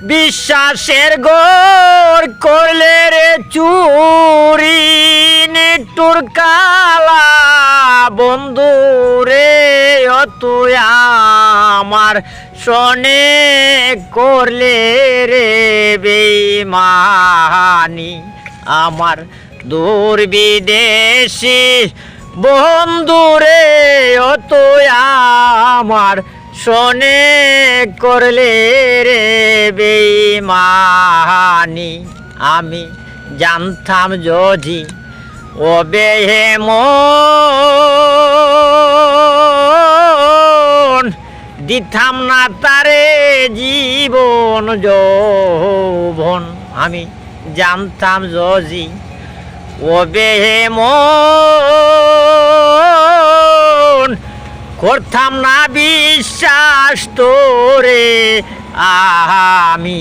বিশ্বাসের গোর করলে রে চুরি নিটুর কালা বন্ধু রে ও তুই আমার শোনে করলে রে বেঈমানি আমার দূর বিদেশি বন্ধু রে ও তুই আমার শোনে করলে রে বেঈমানি আমি জানতাম যদি ও বেহেমন দিতাম না তারে জীবন যৌবন আমি জানতাম যদি ও বেহেমন করতাম না বিশ্বাস তোরে আমি